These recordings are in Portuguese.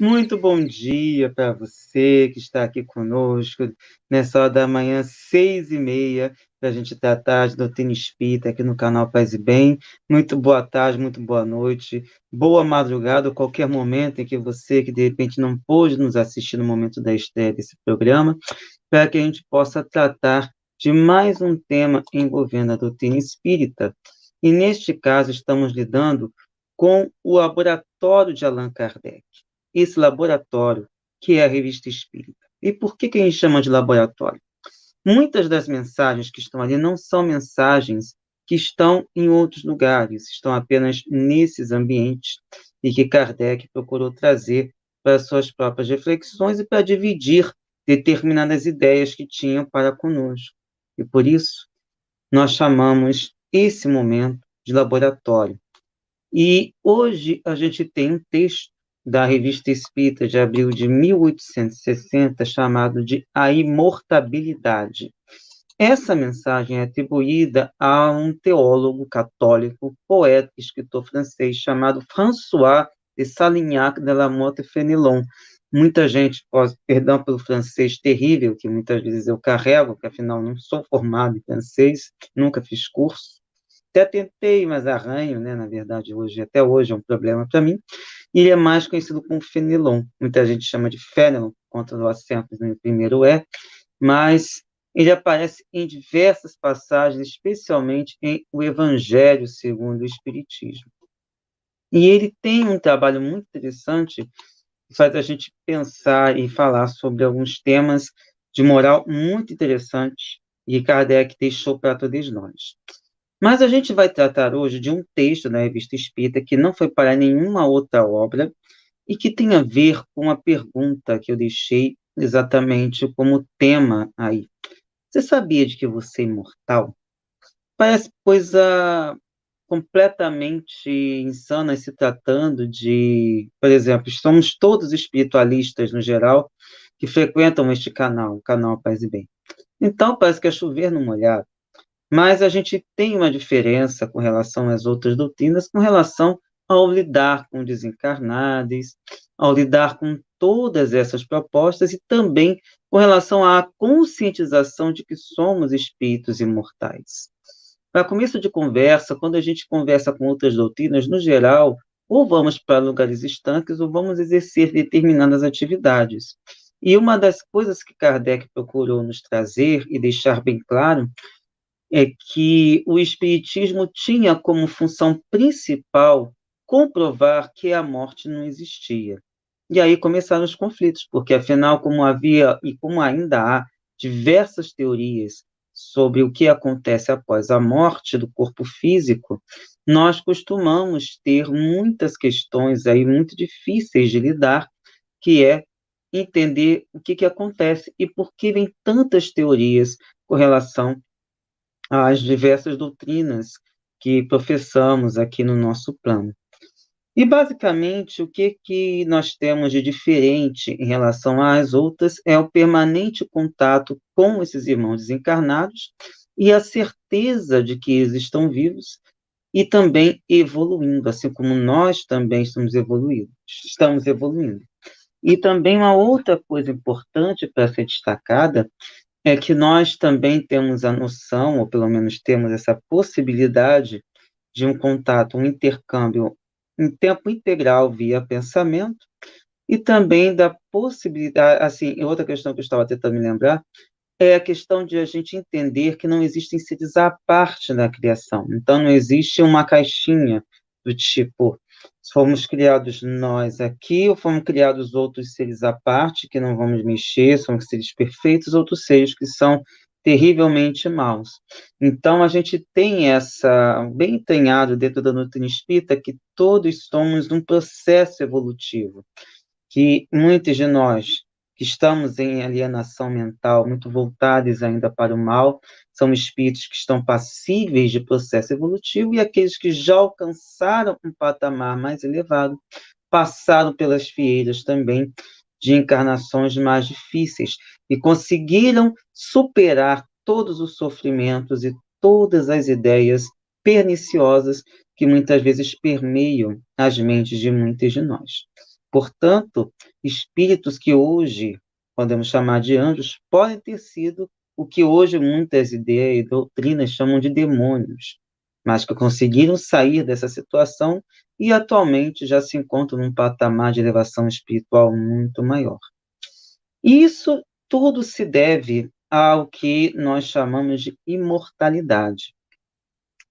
Muito bom dia para você que está aqui conosco nessa hora da manhã, 6h30, para a gente tratar de doutrina espírita aqui no canal Paz e Bem. Muito boa tarde, muito boa noite, boa madrugada, ou qualquer momento em que você, que de repente não pôde nos assistir no momento da estreia desse programa, para que a gente possa tratar de mais um tema envolvendo a doutrina espírita. E neste caso, estamos lidando com o laboratório de Allan Kardec. Esse laboratório, que é a Revista Espírita. E por que a gente chama de laboratório? Muitas das mensagens que estão ali não são mensagens que estão em outros lugares, estão apenas nesses ambientes e que Kardec procurou trazer para suas próprias reflexões e para dividir determinadas ideias que tinham para conosco. E por isso, nós chamamos esse momento de laboratório. E hoje a gente tem um texto da Revista Espírita de abril de 1860, chamado de A Imortabilidade. Essa mensagem é atribuída a um teólogo católico, poeta e escritor francês chamado François de Salignac de la Motte Fenelon. Muita gente, perdão pelo francês terrível, que muitas vezes eu carrego, que afinal não sou formado em francês, nunca fiz curso. Até tentei, mas arranho, né? Na verdade, até hoje é um problema para mim. E ele é mais conhecido como Fenelon. Muita gente chama de Fenelon, por conta do acento no primeiro E, mas ele aparece em diversas passagens, especialmente em O Evangelho segundo o Espiritismo. E ele tem um trabalho muito interessante que faz a gente pensar e falar sobre alguns temas de moral muito interessantes que Kardec deixou para todos nós. Mas a gente vai tratar hoje de um texto da Revista Espírita que não foi para nenhuma outra obra e que tem a ver com a pergunta que eu deixei exatamente como tema aí. Você sabia de que você é imortal? Parece coisa completamente insana se tratando de, por exemplo, somos todos espiritualistas no geral que frequentam este canal, o canal Paz e Bem. Então parece que é chover no molhado. Mas a gente tem uma diferença com relação às outras doutrinas, com relação ao lidar com desencarnados, ao lidar com todas essas propostas e também com relação à conscientização de que somos espíritos imortais. Para começo de conversa, quando a gente conversa com outras doutrinas, no geral, ou vamos para lugares estanques ou vamos exercer determinadas atividades. E uma das coisas que Kardec procurou nos trazer e deixar bem claro é que o Espiritismo tinha como função principal comprovar que a morte não existia. E aí começaram os conflitos, porque afinal, como havia e como ainda há diversas teorias sobre o que acontece após a morte do corpo físico, nós costumamos ter muitas questões aí muito difíceis de lidar, que é entender o que acontece e por que vem tantas teorias com relação às diversas doutrinas que professamos aqui no nosso plano. E, basicamente, o que nós temos de diferente em relação às outras é o permanente contato com esses irmãos desencarnados e a certeza de que eles estão vivos e também evoluindo, assim como nós também estamos evoluindo. E também uma outra coisa importante para ser destacada é que nós também temos a noção, ou pelo menos temos essa possibilidade de um contato, um intercâmbio em tempo integral via pensamento, e também da possibilidade, assim, outra questão que eu estava tentando me lembrar, é a questão de a gente entender que não existem seres à parte na criação. Então, não existe uma caixinha do tipo, fomos criados nós aqui, ou fomos criados outros seres à parte, que não vamos mexer, são seres perfeitos, outros seres que são terrivelmente maus. Então, a gente tem essa, bem entranhado dentro da doutrina espírita, que todos somos num processo evolutivo, que muitos de nós que estamos em alienação mental, muito voltados ainda para o mal, são espíritos que estão passíveis de processo evolutivo, e aqueles que já alcançaram um patamar mais elevado, passaram pelas fieiras também de encarnações mais difíceis, e conseguiram superar todos os sofrimentos e todas as ideias perniciosas que muitas vezes permeiam as mentes de muitos de nós. Portanto, espíritos que hoje podemos chamar de anjos podem ter sido o que hoje muitas ideias e doutrinas chamam de demônios, mas que conseguiram sair dessa situação e atualmente já se encontram num patamar de elevação espiritual muito maior. Isso tudo se deve ao que nós chamamos de imortalidade.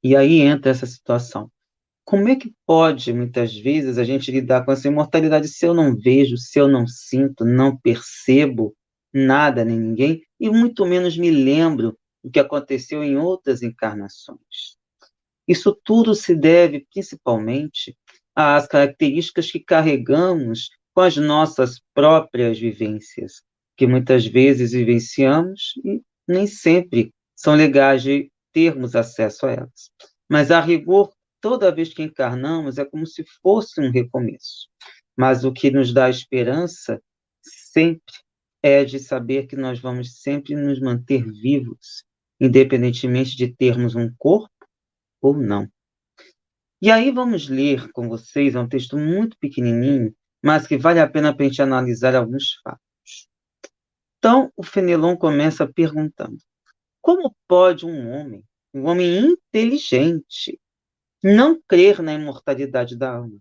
E aí entra essa situação. Como é que pode, muitas vezes, a gente lidar com essa imortalidade se eu não vejo, se eu não sinto, não percebo nada nem ninguém, e muito menos me lembro do que aconteceu em outras encarnações? Isso tudo se deve, principalmente, às características que carregamos com as nossas próprias vivências, que muitas vezes vivenciamos e nem sempre são legais de termos acesso a elas. Mas, a rigor, toda vez que encarnamos é como se fosse um recomeço. Mas o que nos dá esperança sempre é de saber que nós vamos sempre nos manter vivos, independentemente de termos um corpo ou não. E aí vamos ler com vocês, é um texto muito pequenininho, mas que vale a pena para a gente analisar alguns fatos. Então, o Fenelon começa perguntando: como pode um homem inteligente, não crer na imortalidade da alma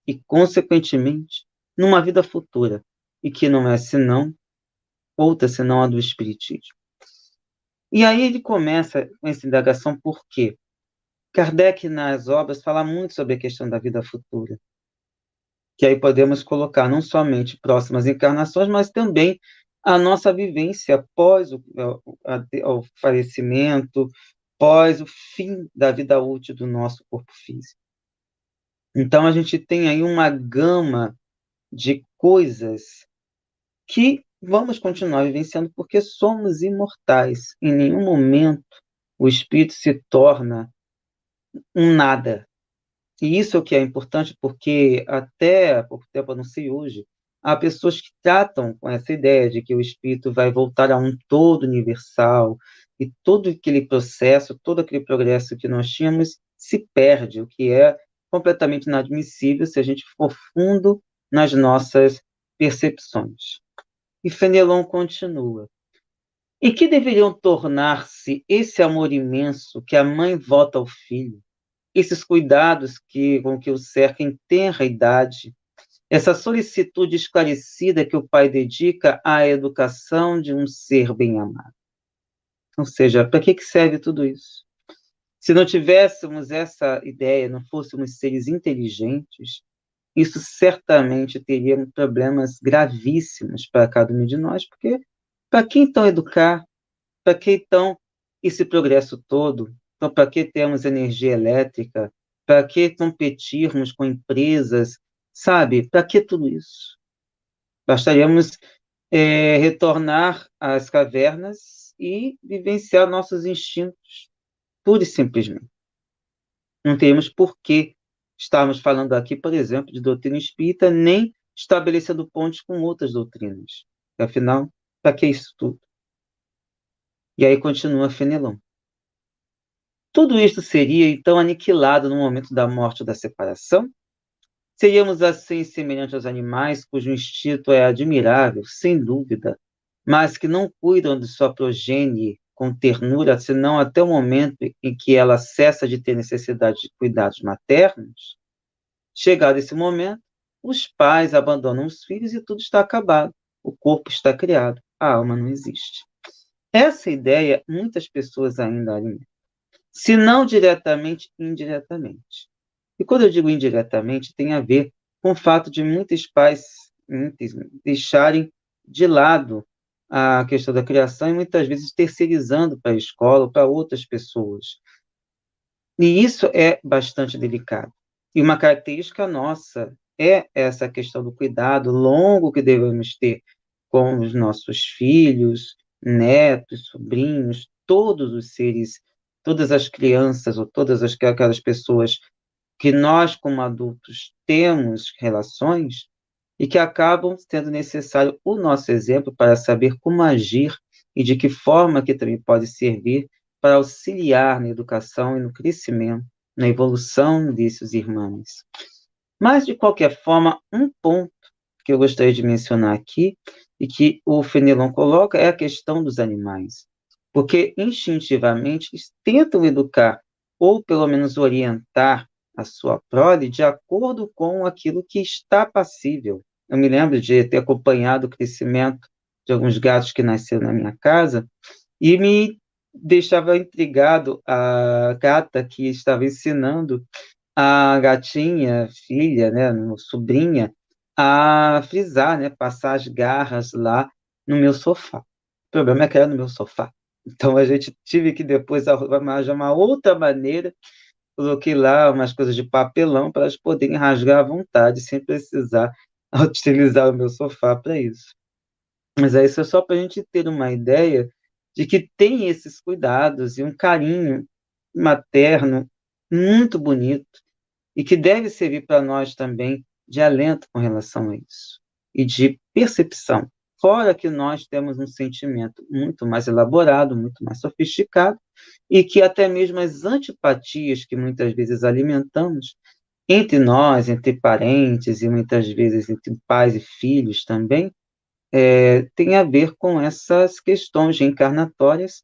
e, consequentemente, numa vida futura, e que não é senão outra senão a do Espiritismo? E aí ele começa com essa indagação, por quê? Kardec, nas obras, fala muito sobre a questão da vida futura, que aí podemos colocar não somente próximas encarnações, mas também a nossa vivência após o falecimento, após o fim da vida útil do nosso corpo físico. Então, a gente tem aí uma gama de coisas que vamos continuar vivenciando porque somos imortais. Em nenhum momento o espírito se torna um nada. E isso é o que é importante, porque até há pouco tempo, eu não sei hoje, há pessoas que tratam com essa ideia de que o espírito vai voltar a um todo universal e todo aquele processo, todo aquele progresso que nós tínhamos se perde, o que é completamente inadmissível se a gente for fundo nas nossas percepções. E Fenelon continua. E que deveriam tornar-se esse amor imenso que a mãe vota ao filho, esses cuidados com que o cerca em tenra idade, essa solicitude esclarecida que o pai dedica à educação de um ser bem-amado? Ou seja, para que serve tudo isso? Se não tivéssemos essa ideia, não fôssemos seres inteligentes, isso certamente teria problemas gravíssimos para cada um de nós, porque para que então educar? Para que então esse progresso todo? Então, para que temos energia elétrica? Para que competirmos com empresas? Sabe? Para que tudo isso? Bastaríamos retornar às cavernas e vivenciar nossos instintos, pura e simplesmente. Não teríamos por que estarmos falando aqui, por exemplo, de doutrina espírita, nem estabelecendo pontes com outras doutrinas. Afinal, para que isso tudo? E aí continua Fenelon. Tudo isto seria, então, aniquilado no momento da morte ou da separação? Seríamos, assim, semelhantes aos animais, cujo instinto é admirável, sem dúvida, mas que não cuidam de sua progenie com ternura, senão até o momento em que ela cessa de ter necessidade de cuidados maternos? Chegado esse momento, os pais abandonam os filhos e tudo está acabado. O corpo está criado, a alma não existe. Essa ideia muitas pessoas ainda alimentam, se não diretamente, indiretamente. E quando eu digo indiretamente, tem a ver com o fato de muitos pais deixarem de lado a questão da criação e muitas vezes terceirizando para a escola ou para outras pessoas. E isso é bastante delicado. E uma característica nossa é essa questão do cuidado longo que devemos ter com os nossos filhos, netos, sobrinhos, todos os seres, todas as crianças ou todas aquelas pessoas que nós, como adultos, temos relações e que acabam sendo necessário o nosso exemplo para saber como agir e de que forma que também pode servir para auxiliar na educação e no crescimento, na evolução desses irmãos. Mas, de qualquer forma, um ponto que eu gostaria de mencionar aqui, e que o Fenelon coloca, é a questão dos animais. Porque, instintivamente, eles tentam educar, ou pelo menos orientar a sua prole de acordo com aquilo que está passível. Eu me lembro de ter acompanhado o crescimento de alguns gatos que nasceram na minha casa, e me deixava intrigado a gata que estava ensinando a gatinha, filha, né, sobrinha, a frisar, né, passar as garras lá no meu sofá. O problema é que era no meu sofá. Então a gente tive que depois arranjar uma outra maneira, coloquei lá umas coisas de papelão para elas poderem rasgar à vontade, sem precisar utilizar o meu sofá para isso. Mas é isso, é só para a gente ter uma ideia de que tem esses cuidados e um carinho materno muito bonito e que deve servir para nós também de alento com relação a isso e de percepção. Fora que nós temos um sentimento muito mais elaborado, muito mais sofisticado, e que até mesmo as antipatias que muitas vezes alimentamos entre nós, entre parentes e muitas vezes entre pais e filhos também, tem a ver com essas questões reencarnatórias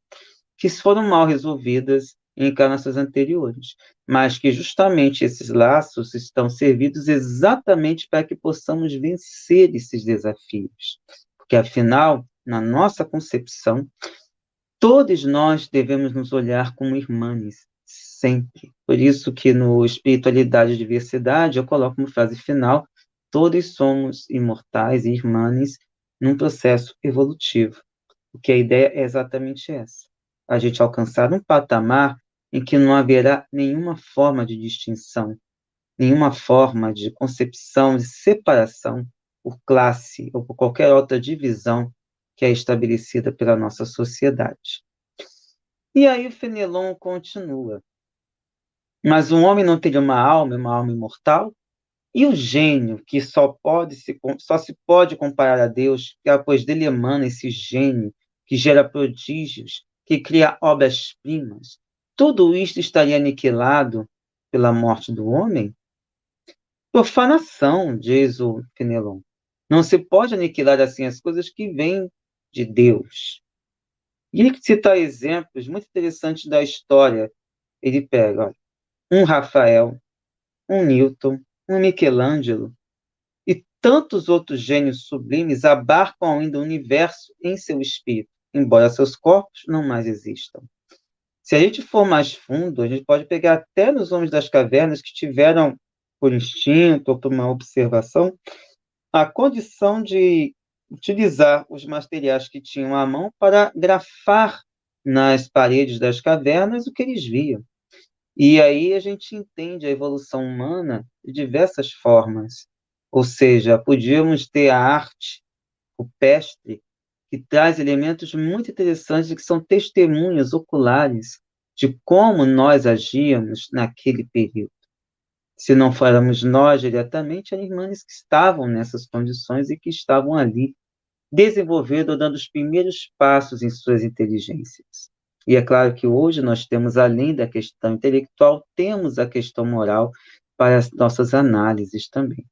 que foram mal resolvidas em encarnações anteriores, mas que justamente esses laços estão servidos exatamente para que possamos vencer esses desafios. Porque, afinal, na nossa concepção, todos nós devemos nos olhar como irmãos, sempre. Por isso que no Espiritualidade e Diversidade eu coloco como frase final: todos somos imortais e irmãos num processo evolutivo. Porque a ideia é exatamente essa: a gente alcançar um patamar em que não haverá nenhuma forma de distinção, nenhuma forma de concepção, de separação por classe ou por qualquer outra divisão que é estabelecida pela nossa sociedade. E aí o Fenelon continua. Mas um homem não teria uma alma imortal? E o gênio, que só se pode comparar a Deus, pois dele emana esse gênio que gera prodígios, que cria obras-primas, tudo isto estaria aniquilado pela morte do homem? Profanação, diz o Fenelon. Não se pode aniquilar assim as coisas que vêm de Deus. E ele cita exemplos muito interessantes da história. Ele pega, olha, um Rafael, um Newton, um Michelangelo, e tantos outros gênios sublimes abarcam ainda o universo em seu espírito, embora seus corpos não mais existam. Se a gente for mais fundo, a gente pode pegar até nos homens das cavernas que tiveram, por instinto ou por uma observação, a condição de utilizar os materiais que tinham à mão para grafar nas paredes das cavernas o que eles viam. E aí a gente entende a evolução humana de diversas formas. Ou seja, podíamos ter a arte rupestre, que traz elementos muito interessantes e que são testemunhas oculares de como nós agíamos naquele período. Se não fôramos nós diretamente, eram irmãs que estavam nessas condições e que estavam ali desenvolvendo ou dando os primeiros passos em suas inteligências. E é claro que hoje nós temos, além da questão intelectual, temos a questão moral para as nossas análises também.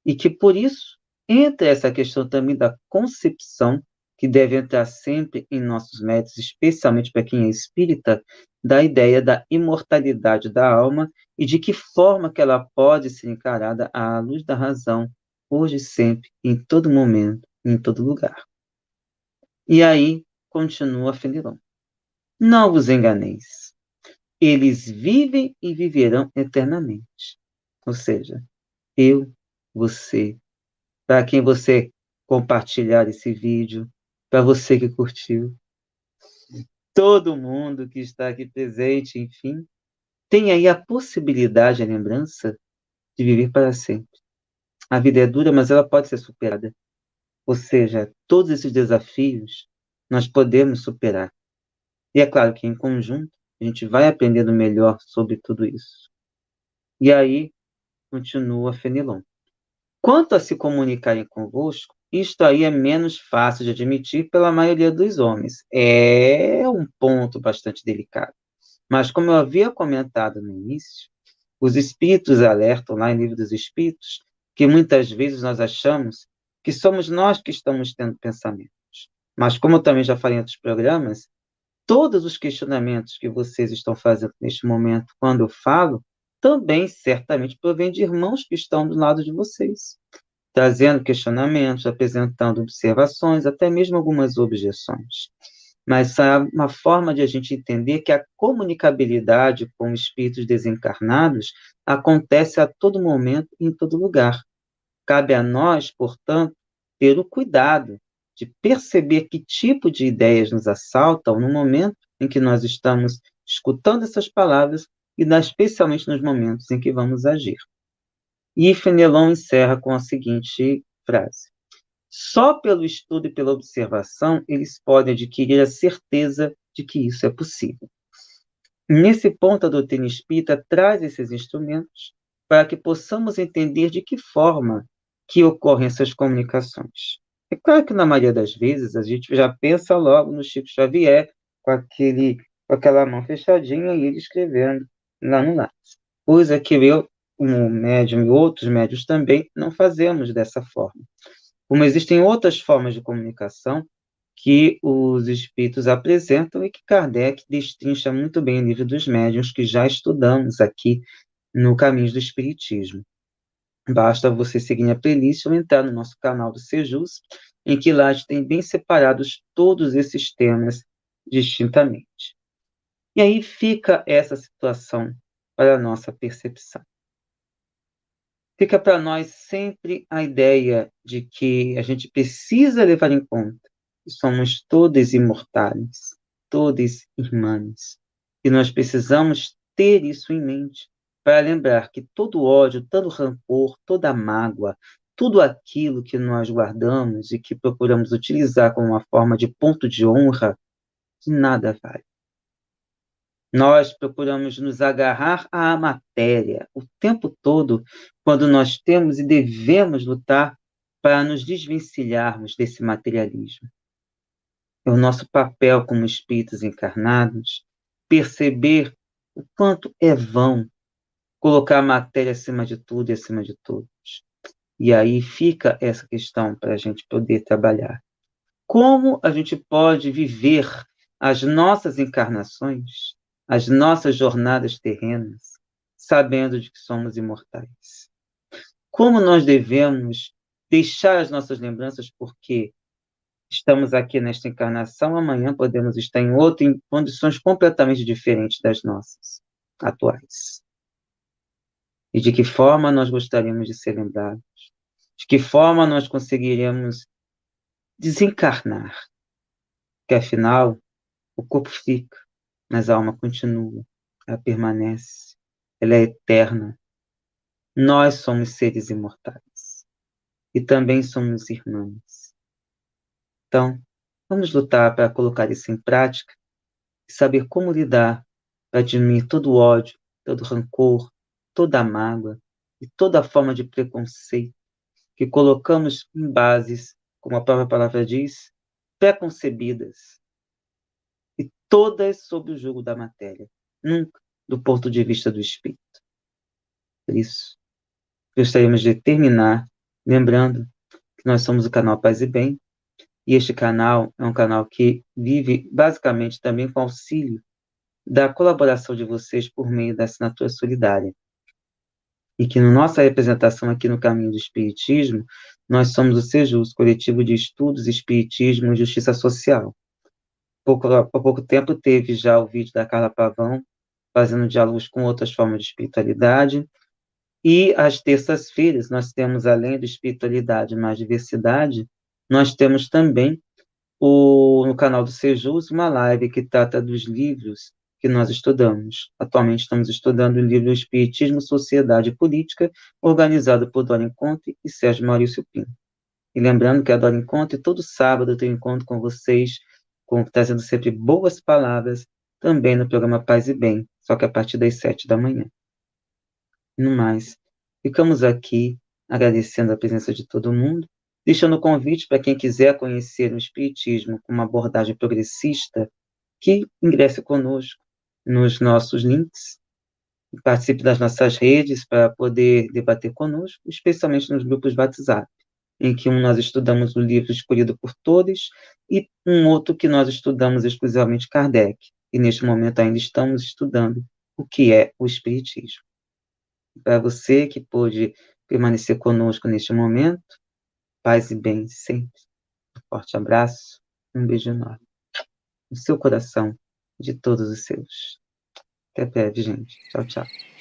E que, por isso, entra essa questão também da concepção, que deve entrar sempre em nossos métodos, especialmente para quem é espírita, da ideia da imortalidade da alma e de que forma que ela pode ser encarada à luz da razão, hoje, sempre, em todo momento, em todo lugar. E aí, continua Fenelon. Não vos enganeis. Eles vivem e viverão eternamente. Ou seja, eu, você, para quem você compartilhar esse vídeo, para você que curtiu, todo mundo que está aqui presente, enfim, tem aí a possibilidade, a lembrança de viver para sempre. A vida é dura, mas ela pode ser superada. Ou seja, todos esses desafios nós podemos superar. E é claro que em conjunto a gente vai aprendendo melhor sobre tudo isso. E aí, continua Fenelon. Quanto a se comunicarem convosco, isto aí é menos fácil de admitir pela maioria dos homens. É um ponto bastante delicado. Mas, como eu havia comentado no início, os espíritos alertam lá em Livro dos Espíritos que muitas vezes nós achamos que somos nós que estamos tendo pensamentos. Mas, como eu também já falei em outros programas, todos os questionamentos que vocês estão fazendo neste momento, quando eu falo, também certamente provêm de irmãos que estão do lado de vocês, trazendo questionamentos, apresentando observações, até mesmo algumas objeções. Mas é uma forma de a gente entender que a comunicabilidade com espíritos desencarnados acontece a todo momento e em todo lugar. Cabe a nós, portanto, ter o cuidado de perceber que tipo de ideias nos assaltam no momento em que nós estamos escutando essas palavras e especialmente nos momentos em que vamos agir. E Fenelon encerra com a seguinte frase: só pelo estudo e pela observação eles podem adquirir a certeza de que isso é possível. Nesse ponto, a doutrina espírita traz esses instrumentos para que possamos entender de que forma que ocorrem essas comunicações. É claro que, na maioria das vezes, a gente já pensa logo no Chico Xavier, com aquela mão fechadinha e ele escrevendo lá no lápis. Coisa que eu, como médium e outros médios também, não fazemos dessa forma. Como existem outras formas de comunicação que os espíritos apresentam e que Kardec destrincha muito bem no livro dos médiuns, que já estudamos aqui no Caminhos do Espiritismo. Basta você seguir a playlist ou entrar no nosso canal do Sejus, em que lá tem bem separados todos esses temas distintamente. E aí fica essa situação para a nossa percepção. Fica para nós sempre a ideia de que a gente precisa levar em conta que somos todos imortais, todos irmãos, e nós precisamos ter isso em mente para lembrar que todo ódio, todo rancor, toda mágoa, tudo aquilo que nós guardamos e que procuramos utilizar como uma forma de ponto de honra, de nada vale. Nós procuramos nos agarrar à matéria o tempo todo, quando nós temos e devemos lutar para nos desvencilharmos desse materialismo. É o nosso papel como espíritos encarnados perceber o quanto é vão colocar a matéria acima de tudo e acima de todos. E aí fica essa questão para a gente poder trabalhar. Como a gente pode viver as nossas encarnações, as nossas jornadas terrenas, sabendo de que somos imortais? Como nós devemos deixar as nossas lembranças, porque estamos aqui nesta encarnação, amanhã podemos estar em outra, em condições completamente diferentes das nossas atuais. E de que forma nós gostaríamos de ser lembrados? De que forma nós conseguiríamos desencarnar? Que afinal, o corpo fica, mas a alma continua, ela permanece, ela é eterna. Nós somos seres imortais e também somos irmãos. Então, vamos lutar para colocar isso em prática e saber como lidar para diminuir todo o ódio, todo o rancor, toda a mágoa e toda a forma de preconceito que colocamos em bases, como a própria palavra diz, preconcebidas, e todas sob o jugo da matéria, nunca do ponto de vista do espírito. Por isso, gostaríamos de terminar lembrando que nós somos o canal Paz e Bem, e este canal é um canal que vive basicamente também com auxílio da colaboração de vocês por meio da assinatura solidária. E que na nossa representação aqui no Caminho do Espiritismo, nós somos o Sejus, Coletivo de Estudos, Espiritismo e Justiça Social. Há pouco tempo teve já o vídeo da Carla Pavão, fazendo diálogos com outras formas de espiritualidade. E às terças-feiras, nós temos, além da espiritualidade mais diversidade, nós temos também, no canal do Sejus, uma live que trata dos livros que nós estudamos. Atualmente estamos estudando o livro Espiritismo, Sociedade e Política, organizado por Dora Encontre e Sérgio Maurício Pinto. E lembrando que a Dora Encontre, todo sábado eu tenho encontro com vocês, trazendo sempre boas palavras, também no programa Paz e Bem, só que a partir das 7 da manhã. No mais, ficamos aqui agradecendo a presença de todo mundo, deixando o convite para quem quiser conhecer o Espiritismo com uma abordagem progressista, que ingresse conosco nos nossos links, participe das nossas redes para poder debater conosco, especialmente nos grupos WhatsApp. em que nós estudamos o livro escolhido por todos, e um outro que nós estudamos exclusivamente Kardec. E neste momento ainda estamos estudando o que é o Espiritismo. Para você que pôde permanecer conosco neste momento, paz e bem sempre. Um forte abraço, um beijo enorme no seu coração, de todos os seus. Até breve, gente. Tchau, tchau.